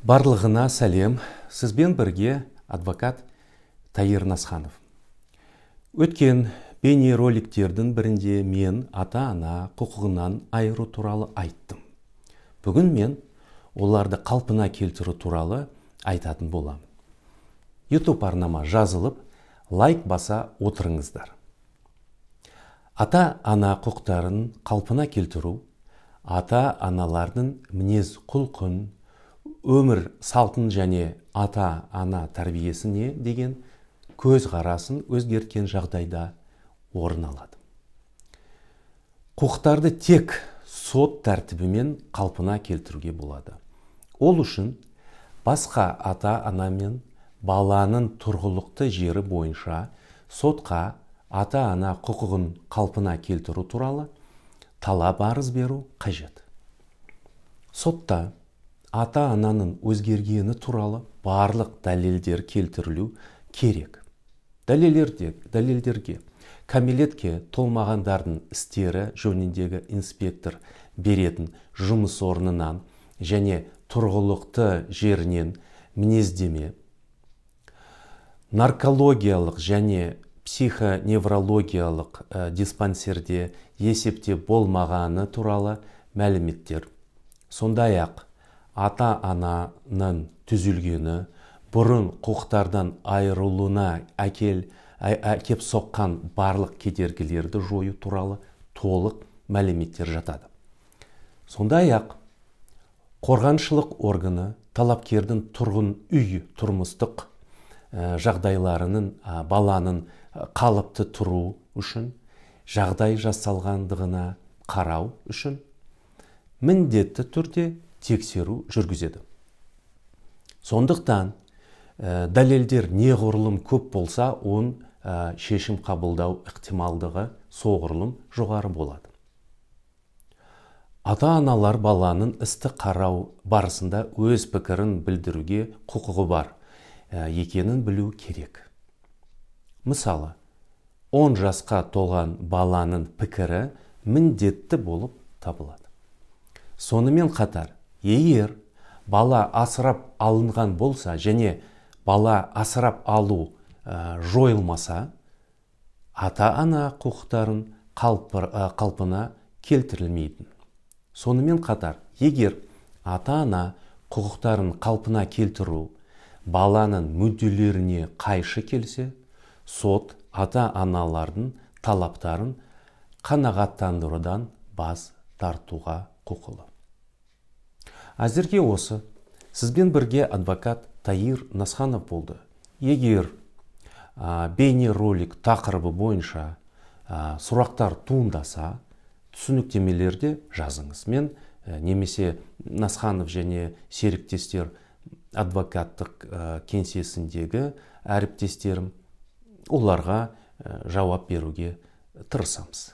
Барлығына сәлем, сізбен бірге адвокат Таир Насханов. Өткен бейнероликтердің бірінде мен ата-ана құқығынан айыру туралы айттым. Бүгін мен оларды қалпына келтіру туралы айтатын боламын. YouTube арнама жазылып, лайк баса отырыңыздар. Ата-ана құқықтарын қалпына келтіру, ата-аналардың мінез құлқын, өмір салтын және ата-ана тәрбиесіне деген көзқарасын өзгерткен жағдайда орын алады. Құқықтарды тек сот тәртібімен қалпына келтіруге болады. Ол үшін басқа ата-ана мен баланың тұрғылықты жері бойынша сотқа ата-ана құқығын қалпына келтіру туралы талап арыз беру қажет. Сотта ата-ананың өзгергені туралы барлық дәлелдер келтірілу керек. Дәлелдерге кәмелетке толмағандардың істері жөніндегі инспектор беретін жұмыс орнынан және тұрғылықты жерінен мінездеме, наркологиялық және психоневрологиялық диспансерде есепте болмағаны туралы мәліметтер, сондай-ақ ата-ананың түзілгені, бұрын құқықтардан айырылуына әкеп соққан барлық кедергілерді жою туралы толық мәліметтер жатады. Сондай-ақ қорғаншылық органы талапкердің тұрғын үй тұрмыстық жағдайларының баланың қалыпты тұру үшін, жағдай жасалғандығына қарау үшін міндетті түрде тексеру жүргізеді. Сондықтан дәлелдер неғұрлым көп болса, он шешім қабылдау ықтималдығы соғұрлым жоғары болады. Ата-аналар баланың істі қарау барысында өз пікірін білдіруге құқығы бар екенін білу керек. Мысалы, 10 жасқа толған баланың пікірі міндетті болып табылады. Сонымен қатар, егер бала асырап алынған болса және бала асырап алу жойылмаса, ата-ана құқықтарын қалпына келтірілмейді. Сонымен қатар, егер ата-ана құқықтарын қалпына келтіру баланың мүдделеріне қайшы келсе, сот ата-аналардың талаптарын қанағаттандырудан бас тартуға құқылы. Әзірге осы. Сізбен бірге адвокат Таир Насханов болды. Егер бейнеролик тақырыбы бойынша сұрақтар туындаса, түсініктемелерде жазыңыз. Мен немесе Насханов және серіктестер адвокаттық кеңсесіндегі әріптестерім оларға жауап беруге тырысамыз.